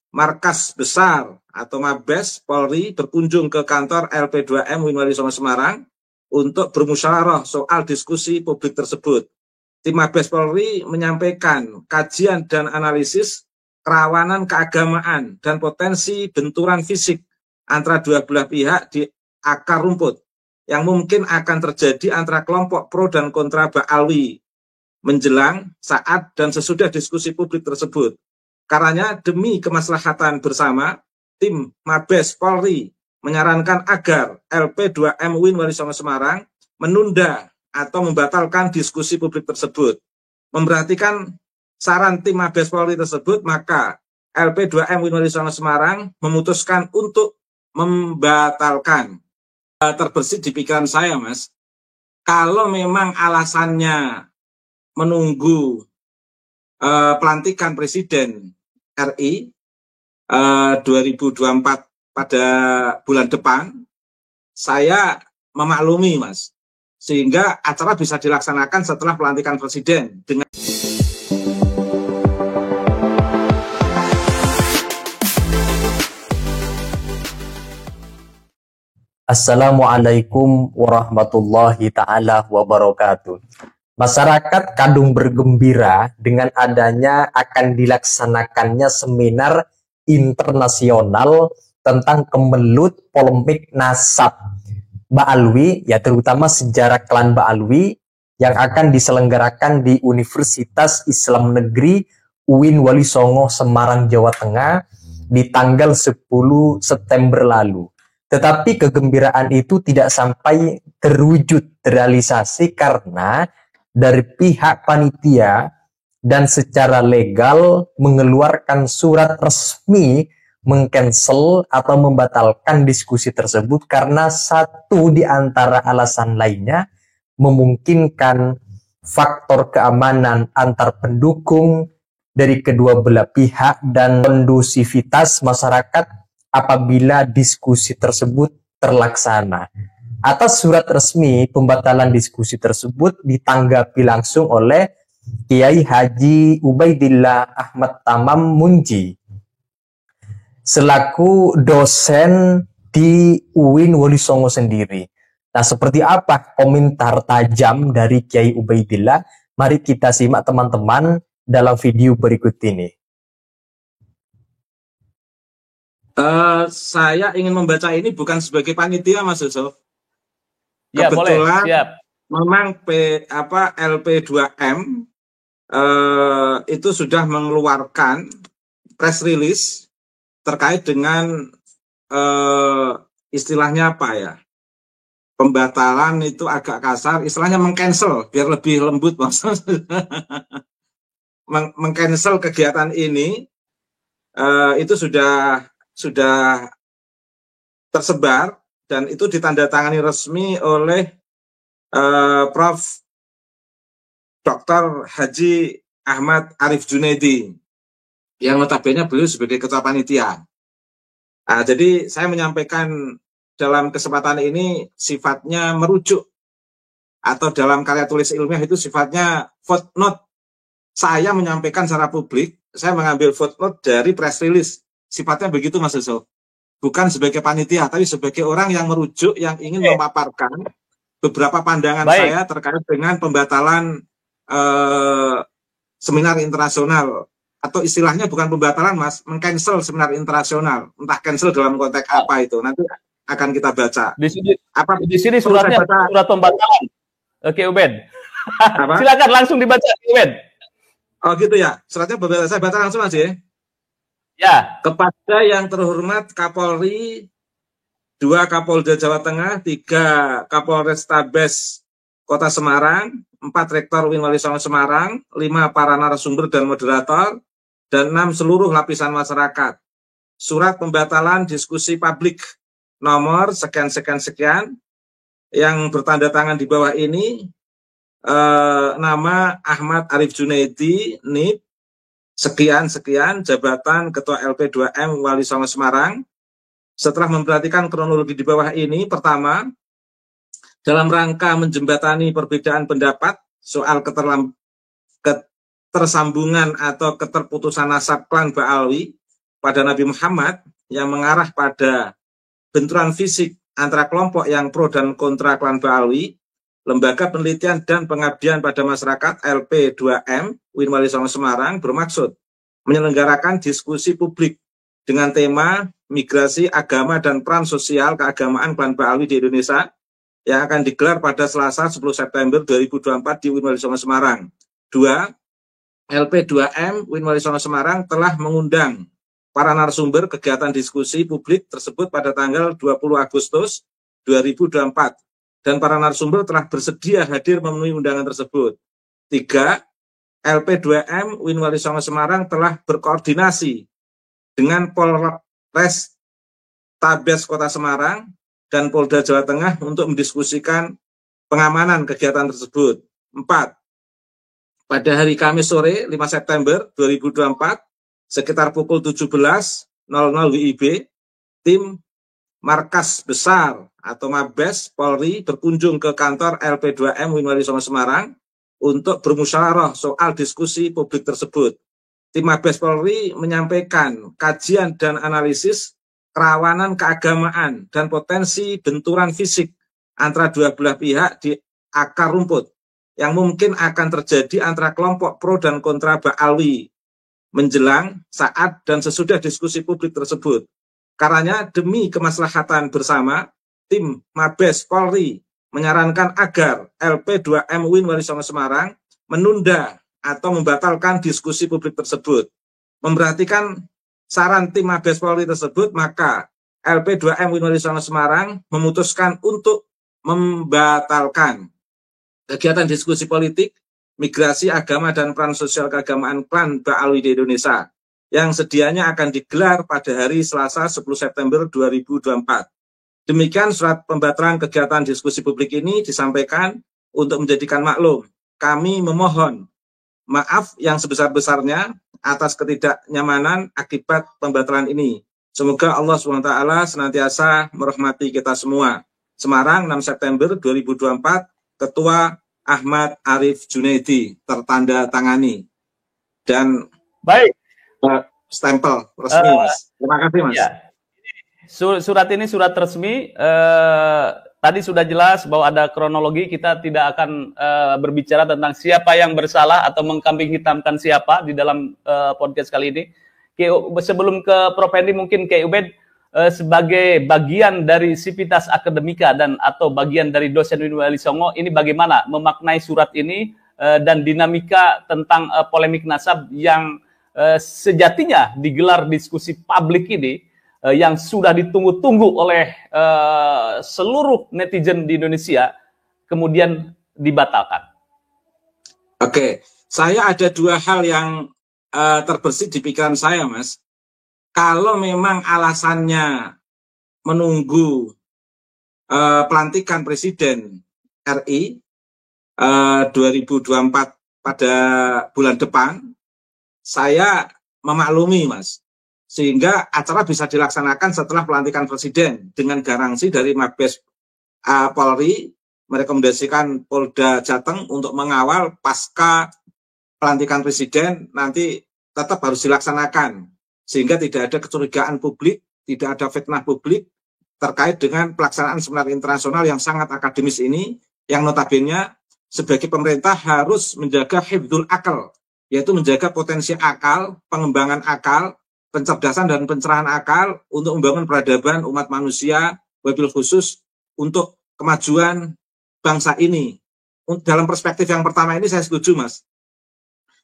markas besar atau Mabes Polri berkunjung ke kantor LP2M UIN Wali Songo Semarang untuk bermusyawarah soal diskusi publik tersebut. Tim Mabes Polri menyampaikan kajian dan analisis kerawanan keagamaan dan potensi benturan fisik antara dua belah pihak di akar rumput yang mungkin akan terjadi antara kelompok pro dan kontra Ba'alwi menjelang, saat, dan sesudah diskusi publik tersebut. Karenanya demi kemaslahatan bersama, tim Mabes Polri menyarankan agar LP2M UIN Wali Songo Semarang menunda atau membatalkan diskusi publik tersebut. Memperhatikan saran tim Mabes Polri tersebut, maka LP2M UIN Wali Songo Semarang memutuskan untuk membatalkan. Terbersih di pikiran saya, Mas, kalau memang alasannya menunggu pelantikan Presiden RI 2024 pada bulan depan, saya memaklumi, Mas, sehingga acara bisa dilaksanakan setelah pelantikan Presiden dengan Assalamualaikum warahmatullahi ta'ala wabarakatuh. Masyarakat kadung bergembira dengan adanya akan dilaksanakannya seminar internasional tentang kemelut polemik nasab Ba'alwi, ya terutama sejarah klan Ba'alwi, yang akan diselenggarakan di Universitas Islam Negeri UIN Wali Songo Semarang, Jawa Tengah di tanggal 10 September lalu. Tetapi kegembiraan itu tidak sampai terwujud, terrealisasi, karena dari pihak panitia dan secara legal mengeluarkan surat resmi mengcancel atau membatalkan diskusi tersebut karena satu di antara alasan lainnya memungkinkan faktor keamanan antar pendukung dari kedua belah pihak dan kondusivitas masyarakat apabila diskusi tersebut terlaksana. Atas surat resmi pembatalan diskusi tersebut ditanggapi langsung oleh Kiai Haji Ubaidillah Ahmad Tamam Munji selaku dosen di UIN Wali Songo sendiri. Nah, seperti apa komentar tajam dari Kiai Ubaidillah? Mari kita simak teman-teman dalam video berikut ini. Saya ingin membaca ini bukan sebagai panitia, Mas Yusuf. Ya, kebetulan boleh. Siap. Memang LP2M itu sudah mengeluarkan press release terkait dengan istilahnya apa ya, pembatalan itu agak kasar, istilahnya mengcancel biar lebih lembut, Mas. Mengcancel kegiatan ini itu sudah tersebar dan itu ditandatangani resmi oleh Prof. Dr. Haji Ahmad Arif Junaidi yang notabene beliau sebagai ketua panitia. Nah, jadi saya menyampaikan dalam kesempatan ini sifatnya merujuk atau dalam karya tulis ilmiah itu sifatnya footnote. Saya menyampaikan secara publik, saya mengambil footnote dari press release. Sifatnya begitu, Mas Yusuf. Bukan sebagai panitia, tapi sebagai orang yang merujuk, yang ingin memaparkan beberapa pandangan saya terkait dengan pembatalan seminar internasional. Atau istilahnya bukan pembatalan, Mas, mengcancel seminar internasional. Entah cancel dalam konteks apa itu, nanti akan kita baca. Di sini suratnya surat pembatalan. Oke, Ubed. Silakan langsung dibaca, Ubed. Oh gitu ya, suratnya saya baca langsung aja ya. Ya. Kepada yang terhormat Kapolri, 2 Kapolda Jawa Tengah, 3 Kapolrestabes Kota Semarang, 4 Rektor UIN Wali Songo Semarang, 5 para narasumber dan moderator, dan 6 seluruh lapisan masyarakat. Surat pembatalan diskusi publik nomor sekian-sekian-sekian yang bertanda tangan di bawah ini, nama Ahmad Arif Junaidi, NIP, sekian-sekian, jabatan Ketua LP2M Wali Songo Semarang. Setelah memperhatikan kronologi di bawah ini, pertama, dalam rangka menjembatani perbedaan pendapat soal ketersambungan atau keterputusan nasab klan Ba'alwi pada Nabi Muhammad yang mengarah pada benturan fisik antara kelompok yang pro dan kontra klan Ba'alwi, Lembaga Penelitian dan Pengabdian pada Masyarakat LP2M UIN Wali Songo Semarang bermaksud menyelenggarakan diskusi publik dengan tema migrasi agama dan peran sosial keagamaan klan Ba'alwi di Indonesia yang akan digelar pada Selasa 10 September 2024 di UIN Wali Songo Semarang. 2. LP2M UIN Wali Songo Semarang telah mengundang para narasumber kegiatan diskusi publik tersebut pada tanggal 20 Agustus 2024 dan para narasumber telah bersedia hadir memenuhi undangan tersebut. 3. LP2M UIN Wali Songo Semarang telah berkoordinasi dengan Polres Tabes Kota Semarang dan Polda Jawa Tengah untuk mendiskusikan pengamanan kegiatan tersebut. 4. Pada hari Kamis sore 5 September 2024 sekitar pukul 17.00 WIB, tim Markas Besar atau Mabes Polri berkunjung ke kantor LP2M UIN Wali Songo Semarang untuk bermusyawarah soal diskusi publik tersebut. Tim Mabes Polri menyampaikan kajian dan analisis kerawanan keagamaan dan potensi benturan fisik antara dua belah pihak di akar rumput yang mungkin akan terjadi antara kelompok pro dan kontra Ba'alwi menjelang, saat, dan sesudah diskusi publik tersebut. Karenanya demi kemaslahatan bersama, tim Mabes Polri menyarankan agar LP2M UIN Wali Songo Semarang menunda atau membatalkan diskusi publik tersebut. Memperhatikan saran tim Mabes Polri tersebut, maka LP2M UIN Wali Songo Semarang memutuskan untuk membatalkan kegiatan diskusi politik, migrasi agama dan peran sosial keagamaan klan Ba'alwi di Indonesia yang sedianya akan digelar pada hari Selasa 10 September 2024. Demikian surat pembatalan kegiatan diskusi publik ini disampaikan untuk menjadikan maklum. Kami memohon maaf yang sebesar-besarnya atas ketidaknyamanan akibat pembatalan ini. Semoga Allah SWT senantiasa merahmati kita semua. Semarang 6 September 2024, Ketua Ahmad Arif Junaidi, tertanda tangani. Dan baik, stempel resmi, Mas. Terima kasih, Mas. Ya. Surat ini surat resmi. Tadi sudah jelas bahwa ada kronologi. Kita tidak akan berbicara tentang siapa yang bersalah atau mengkambing hitamkan siapa di dalam podcast kali ini. Sebelum ke Prof. Hendy, mungkin ke Ubed, sebagai bagian dari Sivitas Akademika dan atau bagian dari dosen UIN Wali Songo, ini bagaimana memaknai surat ini dan dinamika tentang polemik nasab yang sejatinya digelar diskusi publik ini yang sudah ditunggu-tunggu oleh seluruh netizen di Indonesia kemudian dibatalkan. Oke, saya ada dua hal yang terbersih di pikiran saya, Mas. Kalau memang alasannya menunggu pelantikan Presiden RI 2024 pada bulan depan, saya memaklumi, Mas. Sehingga acara bisa dilaksanakan setelah pelantikan Presiden dengan garansi dari Mabes Polri merekomendasikan Polda Jateng untuk mengawal pasca pelantikan Presiden nanti tetap harus dilaksanakan. Sehingga tidak ada kecurigaan publik, tidak ada fitnah publik terkait dengan pelaksanaan seminar internasional yang sangat akademis ini, yang notabene sebagai pemerintah harus menjaga hifdzul akal, yaitu menjaga potensi akal, pengembangan akal, pencerdasan dan pencerahan akal untuk membangun peradaban umat manusia, wabil khusus untuk kemajuan bangsa ini. Dalam perspektif yang pertama ini saya setuju, Mas.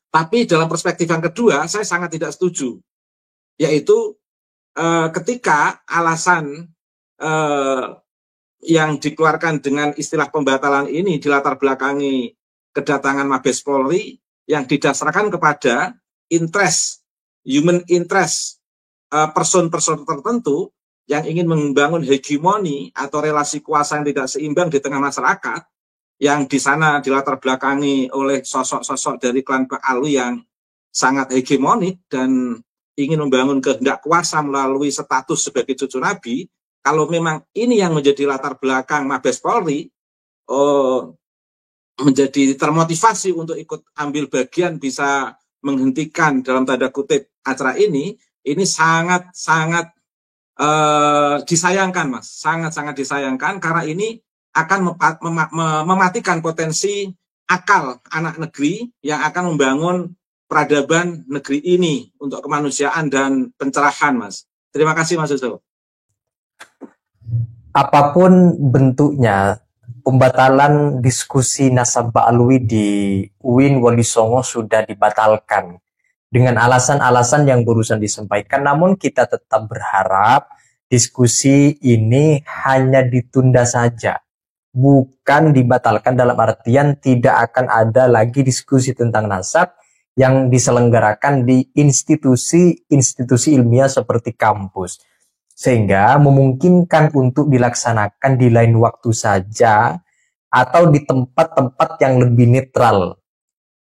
Tapi dalam perspektif yang kedua, saya sangat tidak setuju. Yaitu ketika alasan yang dikeluarkan dengan istilah pembatalan ini dilatar belakangi kedatangan Mabes Polri yang didasarkan kepada interest, human interest person-person tertentu yang ingin membangun hegemoni atau relasi kuasa yang tidak seimbang di tengah masyarakat, yang di sana dilatar belakangi oleh sosok-sosok dari klan Ba'alwi yang sangat hegemonik dan ingin membangun kehendak kuasa melalui status sebagai cucu Nabi. Kalau memang ini yang menjadi latar belakang Mabes Polri menjadi termotivasi untuk ikut ambil bagian bisa menghentikan dalam tanda kutip acara ini, ini sangat-sangat disayangkan, Mas. Sangat-sangat disayangkan karena ini akan mematikan potensi akal anak negeri yang akan membangun peradaban negeri ini untuk kemanusiaan dan pencerahan, Mas. Terima kasih, Mas Yusuf. Apapun bentuknya, pembatalan diskusi Nasabah Alwi di UIN Wolisongo sudah dibatalkan dengan alasan-alasan yang barusan disampaikan. Namun kita tetap berharap diskusi ini hanya ditunda saja, bukan dibatalkan dalam artian tidak akan ada lagi diskusi tentang nasab yang diselenggarakan di institusi-institusi ilmiah seperti kampus, sehingga memungkinkan untuk dilaksanakan di lain waktu saja atau di tempat-tempat yang lebih netral.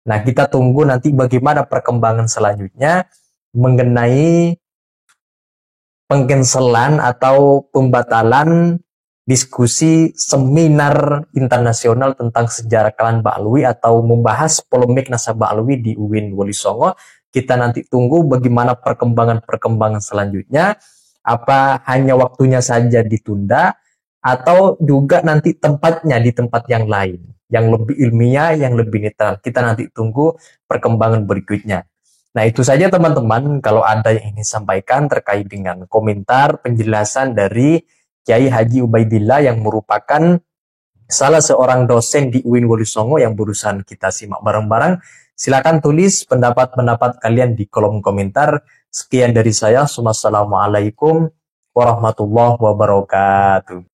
Nah, kita tunggu nanti bagaimana perkembangan selanjutnya mengenai pengcancelan atau pembatalan diskusi seminar internasional tentang sejarah Kalan Ba'alwi atau membahas polemik Nasabah Alwi di UIN Wolisongo. Kita nanti tunggu bagaimana perkembangan selanjutnya. Apa hanya waktunya saja ditunda atau juga nanti tempatnya di tempat yang lain, yang lebih ilmiah, yang lebih netral. Kita nanti tunggu perkembangan berikutnya. Nah, itu saja teman-teman, kalau ada yang ingin sampaikan terkait dengan komentar penjelasan dari Kiai Haji Ubaidillah yang merupakan salah seorang dosen di UIN Wolisongo yang barusan kita simak bareng-bareng. Silakan tulis pendapat-pendapat kalian di kolom komentar. Sekian dari saya. Wassalamualaikum warahmatullahi wabarakatuh.